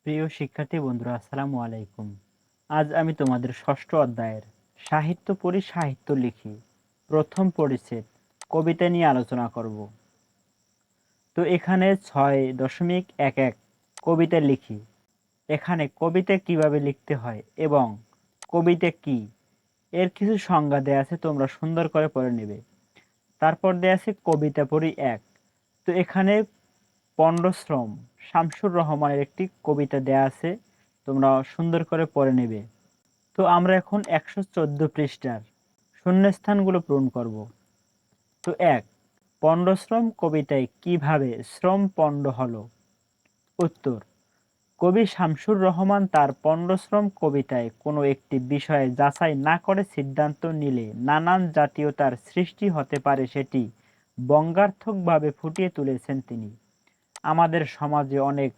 প্রিয় শিক্ষার্থী বন্ধুরা, আসসালামু আলাইকুম। আজ আমি তোমাদের ষষ্ঠ অধ্যায়ের সাহিত্য পড়ি, সাহিত্য লিখি প্রথম পরিচ্ছেদ কবিতা নিয়ে আলোচনা করব। তো এখানে ৬.১১ কবিতা লিখি। এখানে কবিতা কিভাবে লিখতে হয় এবং কবিতা কি এর কিছু সংজ্ঞা দেয়া আছে, তোমরা সুন্দর করে পড়ে নেবে। তারপর দেয়া আছে কবিতা পড়ি ১। তো এখানে পণ্ডশ্রম শামসুর রহমানের একটি কবিতা দেয়া আছে, তোমরা সুন্দর করে পড়ে নেবে। তো আমরা এখন ১১৪ পৃষ্ঠার শূন্যস্থানগুলো পূরণ করব। তো ১, পণ্ডশ্রম কবিতায় কিভাবে শ্রম পণ্ড হলো? উত্তর: কবি শামসুর রহমান তার পণ্ডশ্রম কবিতায় কোনো একটি বিষয়ে যাচাই না করে সিদ্ধান্ত নিলে নানান জাতীয়তার সৃষ্টি হতে পারে সেটি ব্যঙ্গাত্মকভাবে ফুটিয়ে তুলেছেন তিনি। আমাদের সমাজে অনেক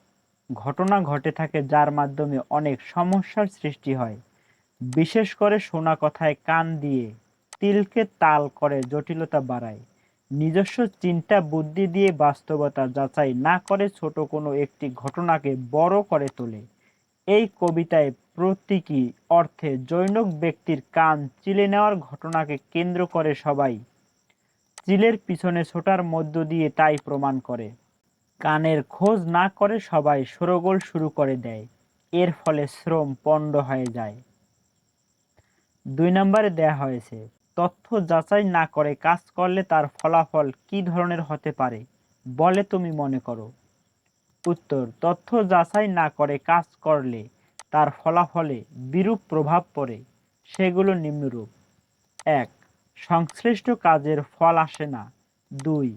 ঘটনা ঘটে থাকে যার মাধ্যমে অনেক সমস্যার সৃষ্টি হয়। বিশেষ করে শোনা কথায় কান দিয়ে তিলকে তাল করে জটিলতা বাড়ায়। নিজস্ব চিন্তা বুদ্ধি দিয়ে বাস্তবতা যাচাই না করে ছোট কোনো একটি ঘটনাকে বড় করে তোলে। এই কবিতায় প্রতীকী অর্থে জনৈক ব্যক্তির কান চিলে নেওয়ার ঘটনাকে কেন্দ্র করে সবাই চিলের পিছনে ছোটার মধ্য দিয়ে তাই প্রমাণ করে। কানের খোঁজ না করে সবাই শোরগোল শুরু করে দেয়। এর ফলে শ্রম পণ্ড হয়ে যায়। ২ নম্বরে দেয়া হয়েছে, তথ্য যাচাই না করে কাজ করলে তার ফলাফল কী ধরনের হতে পারে বলে তুমি মনে করো? উত্তর: তথ্য যাচাই না করে কাজ করলে তার ফলাফলে বিরূপ প্রভাব পড়ে। সেগুলো নিম্নরূপ: ১, সংশ্লিষ্ট কাজের ফল আসে না। ২,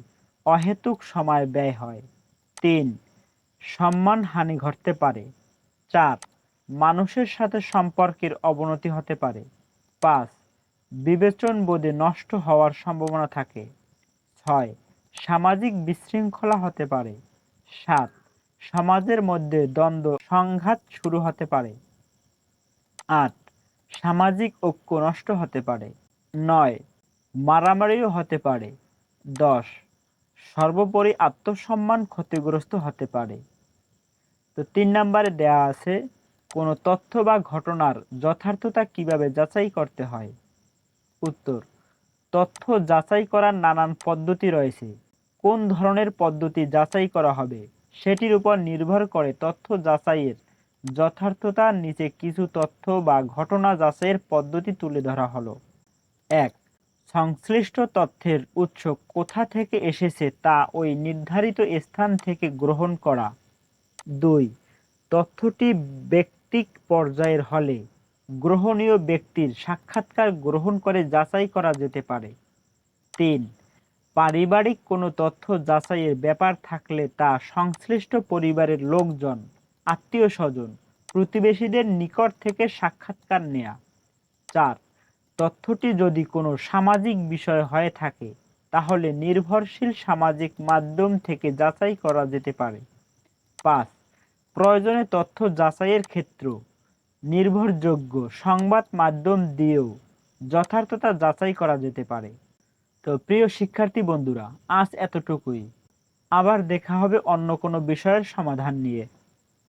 অহেতুক সময় ব্যয় হয়। ৩, সম্মানহানি ঘটতে পারে। ৪, মানুষের সাথে সম্পর্কের অবনতি হতে পারে। ৫, বিবেচনবোধে নষ্ট হওয়ার সম্ভাবনা থাকে। ৬, সামাজিক বিশৃঙ্খলা হতে পারে। ৭, সমাজের মধ্যে দ্বন্দ্ব সংঘাত শুরু হতে পারে। ৮, সামাজিক ঐক্য নষ্ট হতে পারে। ৯, মারামারিও হতে পারে। ১০, সর্বোপরি আত্মসম্মান ক্ষতিগ্রস্ত হতে পারে। তো ৩ নম্বরে দেয়া আছে, কোনো তথ্য বা ঘটনার যথার্থতা কিভাবে যাচাই করতে হয়? উত্তর: তথ্য যাচাই করার নানান পদ্ধতি রয়েছে। কোন ধরনের পদ্ধতি যাচাই করা হবে সেটির উপর নির্ভর করে তথ্য যাচাইয়ের যথার্থতা। নিচে কিছু তথ্য বা ঘটনা যাচাইয়ের পদ্ধতি তুলে ধরা হলো। ১, সংশ্লিষ্ট তথ্যের উৎস কোথা থেকে এসেছে তা ওই নির্ধারিত স্থান থেকে গ্রহণ করা। ২, তথ্যটি ব্যক্তিক পর্যায়ের হলে গ্রহণীয় ব্যক্তির সাক্ষাৎকার গ্রহণ করে যাচাই করা যেতে পারে। ৩, পারিবারিক কোনো তথ্য যাচাইয়ের ব্যাপার থাকলে তা সংশ্লিষ্ট পরিবারের লোকজন, আত্মীয়স্বজন, প্রতিবেশীদের নিকট থেকে সাক্ষাৎকার নেয়া। ৪, তথ্যটি যদি কোনো সামাজিক বিষয় হয়ে থাকে তাহলে নির্ভরশীল সামাজিক মাধ্যম থেকে যাচাই করা যেতে পারে। ৫, প্রয়োজনে তথ্য যাচাইয়ের ক্ষেত্র নির্ভরযোগ্য সংবাদ মাধ্যম দিয়েও যথার্থতা যাচাই করা যেতে পারে। তো প্রিয় শিক্ষার্থী বন্ধুরা, আজ এতটুকুই। আবার দেখা হবে অন্য কোনো বিষয়ের সমাধান নিয়ে।